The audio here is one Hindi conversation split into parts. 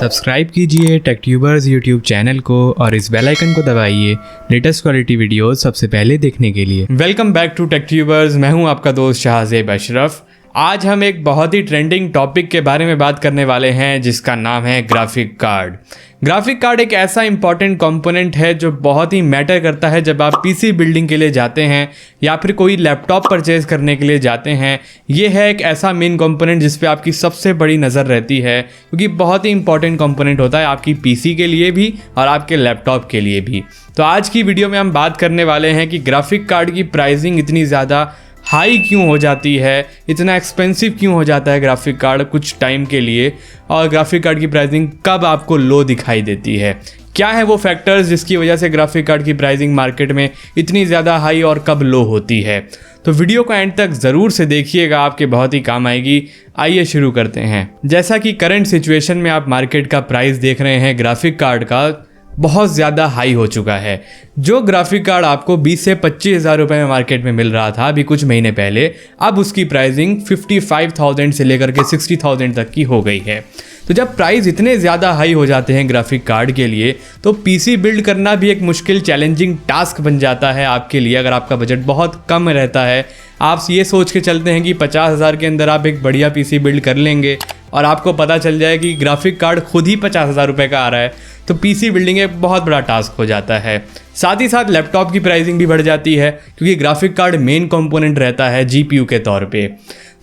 सब्सक्राइब कीजिए टेकट्यूबर्स यूट्यूब चैनल को और इस बेल आइकन को दबाइए लेटेस्ट क्वालिटी वीडियोस सबसे पहले देखने के लिए। वेलकम बैक टू टेकट्यूबर्स, मैं हूं आपका दोस्त शाहजेब अशरफ। आज हम एक बहुत ही ट्रेंडिंग टॉपिक के बारे में बात करने वाले हैं जिसका नाम है ग्राफिक कार्ड। ग्राफिक कार्ड एक ऐसा इंपॉर्टेंट कंपोनेंट है जो बहुत ही मैटर करता है जब आप पीसी बिल्डिंग के लिए जाते हैं या फिर कोई लैपटॉप परचेज करने के लिए जाते हैं। ये है एक ऐसा मेन कंपोनेंट जिस पे आपकी सबसे बड़ी नज़र रहती है, क्योंकि बहुत ही इंपॉर्टेंट कंपोनेंट होता है आपकी पीसी के लिए भी और आपके लैपटॉप के लिए भी। तो आज की वीडियो में हम बात करने वाले हैं कि ग्राफिक कार्ड की प्राइसिंग इतनी ज़्यादा हाई क्यों हो जाती है, इतना एक्सपेंसिव क्यों हो जाता है ग्राफिक कार्ड कुछ टाइम के लिए, और ग्राफिक कार्ड की प्राइसिंग कब आपको लो दिखाई देती है। क्या है वो फैक्टर्स जिसकी वजह से ग्राफिक कार्ड की प्राइसिंग मार्केट में इतनी ज़्यादा हाई और कब लो होती है। तो वीडियो को एंड तक ज़रूर से देखिएगा, आपके बहुत ही काम आएगी। आइए शुरू करते हैं। जैसा कि करंट सिचुएशन में आप मार्केट का प्राइस देख रहे हैं, ग्राफिक कार्ड का बहुत ज़्यादा हाई हो चुका है। जो ग्राफिक कार्ड आपको 20 से 25 हज़ार रुपये में मार्केट में मिल रहा था अभी कुछ महीने पहले, अब उसकी प्राइसिंग 55,000 से लेकर के 60,000 तक की हो गई है। तो जब प्राइस इतने ज़्यादा हाई हो जाते हैं ग्राफिक कार्ड के लिए, तो पीसी बिल्ड करना भी एक मुश्किल चैलेंजिंग टास्क बन जाता है आपके लिए। अगर आपका बजट बहुत कम रहता है, आप ये सोच के चलते हैं कि 50,000 के अंदर आप एक बढ़िया पीसी बिल्ड कर लेंगे और आपको पता चल जाए कि ग्राफिक कार्ड खुद ही 50,000 रुपये का आ रहा है, तो पीसी बिल्डिंग एक बहुत बड़ा टास्क हो जाता है। साथ ही साथ लैपटॉप की प्राइसिंग भी बढ़ जाती है, क्योंकि ग्राफिक कार्ड मेन कंपोनेंट रहता है जीपीयू के तौर पे।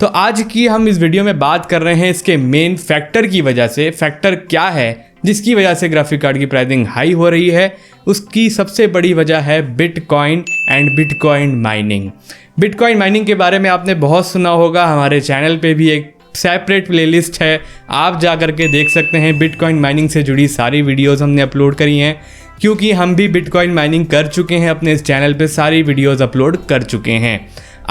तो आज की हम इस वीडियो में बात कर रहे हैं इसके मेन फैक्टर की वजह से। फैक्टर क्या है जिसकी वजह से ग्राफिक कार्ड की प्राइसिंग हाई हो रही है? उसकी सबसे बड़ी वजह है bitcoin and bitcoin mining. Bitcoin mining के बारे में आपने बहुत सुना होगा, हमारे चैनल पे भी एक सेपरेट प्लेलिस्ट है, आप जा कर के देख सकते हैं। बिटकॉइन माइनिंग से जुड़ी सारी वीडियोस हमने अपलोड करी हैं, क्योंकि हम भी बिटकॉइन माइनिंग कर चुके हैं, अपने इस चैनल पे सारी वीडियोस अपलोड कर चुके हैं।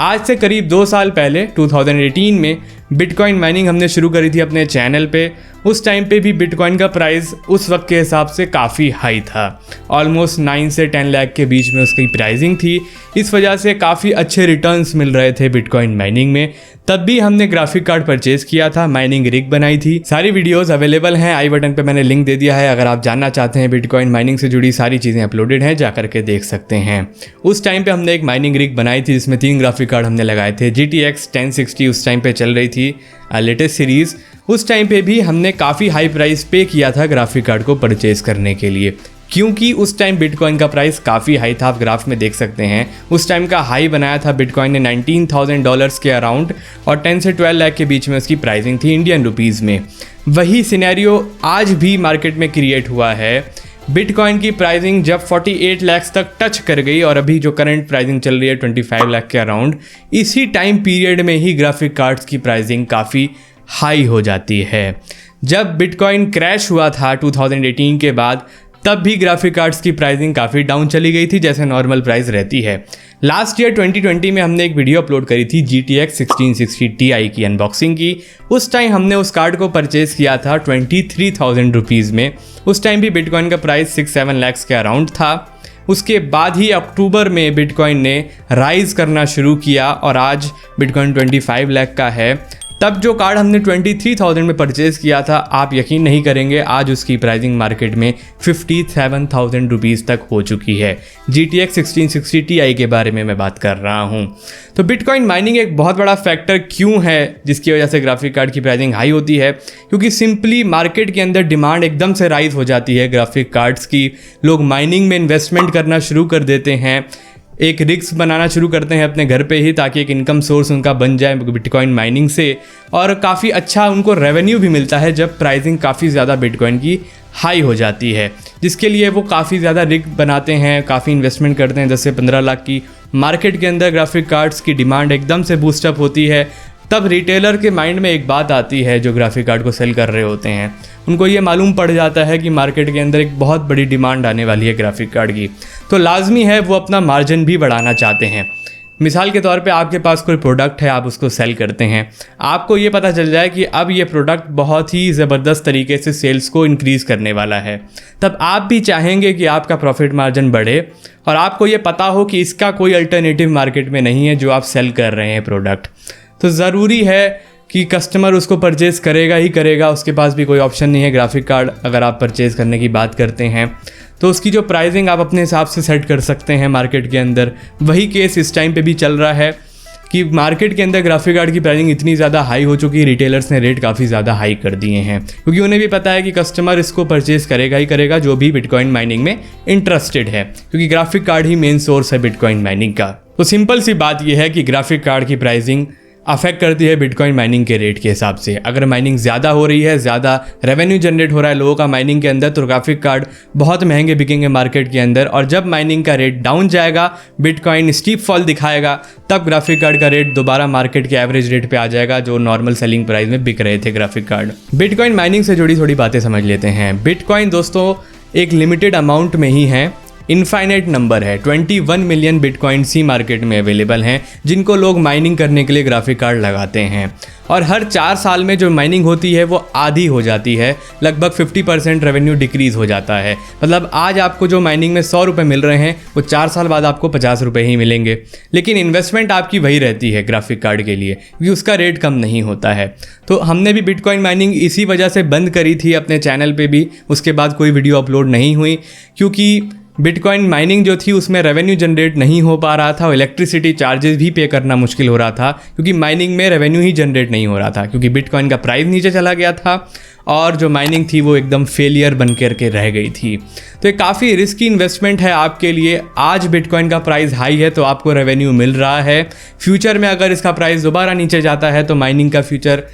आज से करीब 2 साल पहले 2018 में बिटकॉइन माइनिंग हमने शुरू करी थी अपने चैनल पे। उस टाइम पे भी बिटकॉइन का प्राइस उस वक्त के हिसाब से काफ़ी हाई था, ऑलमोस्ट 9 से 10 लाख के बीच में उसकी प्राइसिंग थी। इस वजह से काफ़ी अच्छे रिटर्न्स मिल रहे थे बिटकॉइन माइनिंग में। तब भी हमने ग्राफिक कार्ड परचेज किया था, माइनिंग रिग बनाई थी। सारी वीडियोस अवेलेबल हैं, आई बटन पे मैंने लिंक दे दिया है। अगर आप जानना चाहते हैं बिटकॉइन माइनिंग से जुड़ी सारी चीज़ें अपलोडेड हैं, जा करके देख सकते हैं। उस टाइम पे हमने एक माइनिंग रिग बनाई थी जिसमें 3 ग्राफिक कार्ड हमने लगाए थे। GTX 1060 उस टाइम पे चल रही थी, लेटेस्ट सीरीज़। उस टाइम पे भी हमने काफ़ी हाई प्राइस पे किया था ग्राफिक कार्ड को परचेज करने के लिए, क्योंकि उस टाइम बिटकॉइन का प्राइस काफ़ी हाई था। आप ग्राफ में देख सकते हैं, उस टाइम का हाई बनाया था बिटकॉइन ने $19,000 के अराउंड, और 10 से 12 लाख के बीच में उसकी प्राइसिंग थी इंडियन रुपीज़ में। वही सिनेरियो आज भी मार्केट में क्रिएट हुआ है। बिटकॉइन की प्राइसिंग जब 48 लाख तक टच कर गई और अभी जो करंट प्राइसिंग चल रही है 25 लाख के अराउंड, इसी टाइम पीरियड में ही ग्राफिक कार्ड्स की प्राइसिंग काफ़ी हाई हो जाती है। जब बिटकॉइन क्रैश हुआ था 2018 के बाद, तब भी ग्राफिक कार्ड्स की प्राइसिंग काफ़ी डाउन चली गई थी, जैसे नॉर्मल प्राइस रहती है। लास्ट ईयर 2020 में हमने एक वीडियो अपलोड करी थी GTX 1660 Ti की अनबॉक्सिंग की। उस टाइम हमने उस कार्ड को परचेज़ किया था 23,000 रुपीज़ में। उस टाइम भी बिटकॉइन का प्राइस 6-7 लाख के अराउंड था। उसके बाद ही अक्टूबर में बिटकॉइन ने राइज़ करना शुरू किया और आज बिटकॉइन 25 लाख का है। तब जो कार्ड हमने 23,000 में परचेज़ किया था, आप यकीन नहीं करेंगे, आज उसकी प्राइसिंग मार्केट में 57,000 रुपीज़ तक हो चुकी है। GTX 1660 Ti के बारे में मैं बात कर रहा हूँ। तो बिटकॉइन माइनिंग एक बहुत बड़ा फैक्टर क्यों है जिसकी वजह से ग्राफिक कार्ड की प्राइसिंग हाई होती है? क्योंकि सिंपली मार्केट के अंदर डिमांड एकदम से राइज हो जाती है ग्राफिक कार्ड्स की। लोग माइनिंग में इन्वेस्टमेंट करना शुरू कर देते हैं, एक रिग्स बनाना शुरू करते हैं अपने घर पे ही, ताकि एक इनकम सोर्स उनका बन जाए बिटकॉइन माइनिंग से, और काफ़ी अच्छा उनको रेवेन्यू भी मिलता है जब प्राइसिंग काफ़ी ज़्यादा बिटकॉइन की हाई हो जाती है। जिसके लिए वो काफ़ी ज़्यादा रिग बनाते हैं, काफ़ी इन्वेस्टमेंट करते हैं। 10 से 15 लाख की मार्केट के अंदर ग्राफिक कार्ड्स की डिमांड एकदम से बूस्टअप होती है। तब रिटेलर के माइंड में एक बात आती है, जो ग्राफिक कार्ड को सेल कर रहे होते हैं, उनको ये मालूम पड़ जाता है कि मार्केट के अंदर एक बहुत बड़ी डिमांड आने वाली है ग्राफिक कार्ड की, तो लाजमी है वो अपना मार्जिन भी बढ़ाना चाहते हैं। मिसाल के तौर पे आपके पास कोई प्रोडक्ट है, आप उसको सेल करते हैं, आपको ये पता चल जाए कि अब ये प्रोडक्ट बहुत ही ज़बरदस्त तरीके से सेल्स को इंक्रीज़ करने वाला है, तब आप भी चाहेंगे कि आपका प्रॉफिट मार्जिन बढ़े, और आपको ये पता हो कि इसका कोई अल्टरनेटिव मार्केट में नहीं है जो आप सेल कर रहे हैं प्रोडक्ट। तो ज़रूरी है कि कस्टमर उसको परचेज़ करेगा ही करेगा, उसके पास भी कोई ऑप्शन नहीं है ग्राफिक कार्ड अगर आप परचेज़ करने की बात करते हैं तो उसकी जो प्राइसिंग आप अपने हिसाब से सेट कर सकते हैं मार्केट के अंदर। वही केस इस टाइम पे भी चल रहा है कि मार्केट के अंदर ग्राफिक कार्ड की प्राइसिंग इतनी ज़्यादा हाई हो चुकी है, रिटेलर्स ने रेट काफ़ी ज़्यादा हाई कर दिए हैं क्योंकि उन्हें भी पता है कि कस्टमर इसको परचेज़ करेगा ही करेगा जो भी बिटकॉइन माइनिंग में इंटरेस्टेड है, क्योंकि ग्राफिक कार्ड ही मेन सोर्स है बिटकॉइन माइनिंग का। तो सिंपल सी बात यह है कि ग्राफिक कार्ड की प्राइसिंग अफेक्ट करती है बिटकॉइन माइनिंग के रेट के हिसाब से। अगर माइनिंग ज़्यादा हो रही है, ज़्यादा रेवेन्यू जनरेट हो रहा है लोगों का माइनिंग के अंदर, तो ग्राफिक कार्ड बहुत महंगे बिकेंगे मार्केट के अंदर। और जब माइनिंग का रेट डाउन जाएगा, बिटकॉइन स्टीप फॉल दिखाएगा, तब ग्राफिक कार्ड का रेट दोबारा मार्केट के एवरेज रेट पे आ जाएगा जो नॉर्मल सेलिंग प्राइस में बिक रहे थे ग्राफिक कार्ड। बिटकॉइन माइनिंग से जुड़ी थोड़ी बातें समझ लेते हैं। बिटकॉइन दोस्तों एक लिमिटेड अमाउंट में ही है, इनफाइनाइट नंबर है। 21 मिलियन बिटकॉइन सी मार्केट में अवेलेबल हैं जिनको लोग माइनिंग करने के लिए ग्राफिक कार्ड लगाते हैं। और हर 4 साल में जो माइनिंग होती है वो आधी हो जाती है, लगभग 50% रेवेन्यू डिक्रीज़ हो जाता है। मतलब आज आपको जो माइनिंग में 100 रुपये मिल रहे हैं वो 4 साल बाद आपको 50 रुपये ही मिलेंगे, लेकिन इन्वेस्टमेंट आपकी वही रहती है ग्राफिक कार्ड के लिए क्योंकि उसका रेट कम नहीं होता है। तो हमने भी बिटकॉइन माइनिंग इसी वजह से बंद करी थी अपने चैनल पर भी, उसके बाद कोई वीडियो अपलोड नहीं हुई क्योंकि बिटकॉइन माइनिंग जो थी उसमें रेवेन्यू जनरेट नहीं हो पा रहा था और इलेक्ट्रिसिटी चार्जेस भी पे करना मुश्किल हो रहा था क्योंकि माइनिंग में रेवेन्यू ही जनरेट नहीं हो रहा था क्योंकि बिटकॉइन का प्राइस नीचे चला गया था और जो माइनिंग थी वो एकदम फेलियर बन करके रह गई थी। तो ये काफ़ी रिस्की इन्वेस्टमेंट है आपके लिए। आज बिटकॉइन का प्राइस हाई है तो आपको रेवेन्यू मिल रहा है, फ्यूचर में अगर इसका प्राइस दोबारा नीचे जाता है तो माइनिंग का फ्यूचर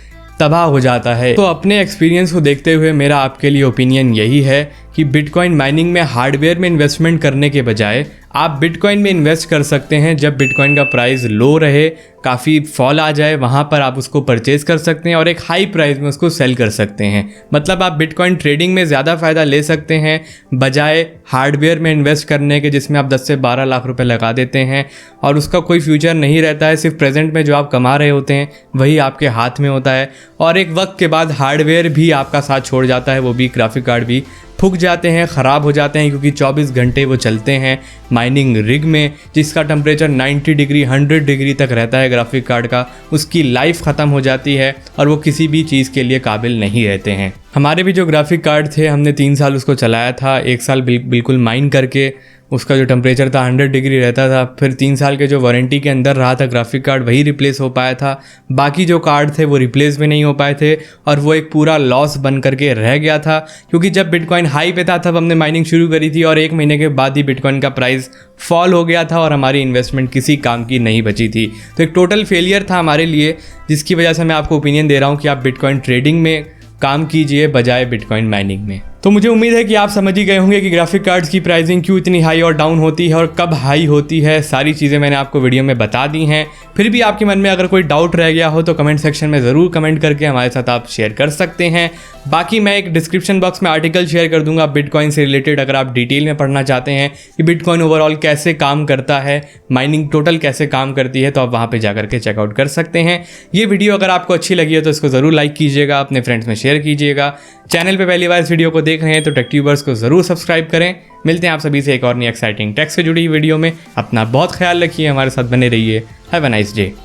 तबाह हो जाता है। तो अपने एक्सपीरियंस को देखते हुए मेरा आपके लिए ओपिनियन यही है कि बिटकॉइन माइनिंग में हार्डवेयर में इन्वेस्टमेंट करने के बजाय आप बिटकॉइन में इन्वेस्ट कर सकते हैं। जब बिटकॉइन का प्राइस लो रहे, काफ़ी फॉल आ जाए, वहाँ पर आप उसको परचेज़ कर सकते हैं और एक हाई प्राइस में उसको सेल कर सकते हैं। मतलब आप बिटकॉइन ट्रेडिंग में ज़्यादा फ़ायदा ले सकते हैं बजाय हार्डवेयर में इन्वेस्ट करने के जिसमें आप 10 से 12 लाख रुपए लगा देते हैं और उसका कोई फ्यूचर नहीं रहता है। सिर्फ प्रेजेंट में जो आप कमा रहे होते हैं वही आपके हाथ में होता है और एक वक्त के बाद हार्डवेयर भी आपका साथ छोड़ जाता है, वो भी ग्राफिक कार्ड भी फूक जाते हैं, ख़राब हो जाते हैं क्योंकि 24 घंटे वो चलते हैं माइनिंग रिग में जिसका टेम्परेचर 90 डिग्री 100 डिग्री तक रहता है ग्राफिक कार्ड का। उसकी लाइफ ख़त्म हो जाती है और वो किसी भी चीज़ के लिए काबिल नहीं रहते हैं। हमारे भी जो ग्राफिक कार्ड थे हमने 3 साल उसको चलाया था, 1 साल बिल्कुल माइन करके उसका जो टेम्परेचर था 100 डिग्री रहता था। फिर 3 साल के जो वारंटी के अंदर रहा था ग्राफिक कार्ड वही रिप्लेस हो पाया था, बाकी जो कार्ड थे वो रिप्लेस भी नहीं हो पाए थे और वो एक पूरा लॉस बन करके रह गया था क्योंकि जब बिटकॉइन हाई पे था तब हमने माइनिंग शुरू करी थी और 1 महीने के बाद ही बिटकॉइन का प्राइस फॉल हो गया था और हमारी इन्वेस्टमेंट किसी काम की नहीं बची थी। तो एक टोटल फेलियर था हमारे लिए, जिसकी वजह से मैं आपको ओपिनियन दे रहा हूँ कि आप बिटकॉइन ट्रेडिंग में काम कीजिए बजाय बिटकॉइन माइनिंग में। तो मुझे उम्मीद है कि आप समझ ही गए होंगे कि ग्राफिक कार्ड्स की प्राइसिंग क्यों इतनी हाई और डाउन होती है और कब हाई होती है। सारी चीज़ें मैंने आपको वीडियो में बता दी हैं। फिर भी आपके मन में अगर कोई डाउट रह गया हो तो कमेंट सेक्शन में ज़रूर कमेंट करके हमारे साथ आप शेयर कर सकते हैं। बाकी मैं एक डिस्क्रिप्शन बॉक्स में आर्टिकल शेयर कर दूंगा बिटकॉइन से रिलेटेड, अगर आप डिटेल में पढ़ना चाहते हैं कि बिटकॉइन ओवरऑल कैसे काम करता है, माइनिंग टोटल कैसे काम करती है, तो आप वहाँ पर जाकर के चेकआउट कर सकते हैं। ये वीडियो अगर आपको अच्छी लगी है तो इसको ज़रूर लाइक कीजिएगा, अपने फ्रेंड्स में शेयर कीजिएगा। चैनल पे पहली बार इस वीडियो को देख रहे हैं तो टेक्ट्यूबर्स को ज़रूर सब्सक्राइब करें। मिलते हैं आप सभी से एक और नई एक्साइटिंग टेक से जुड़ी वीडियो में। अपना बहुत ख्याल रखिए, हमारे साथ बने रहिए। Have a nice day.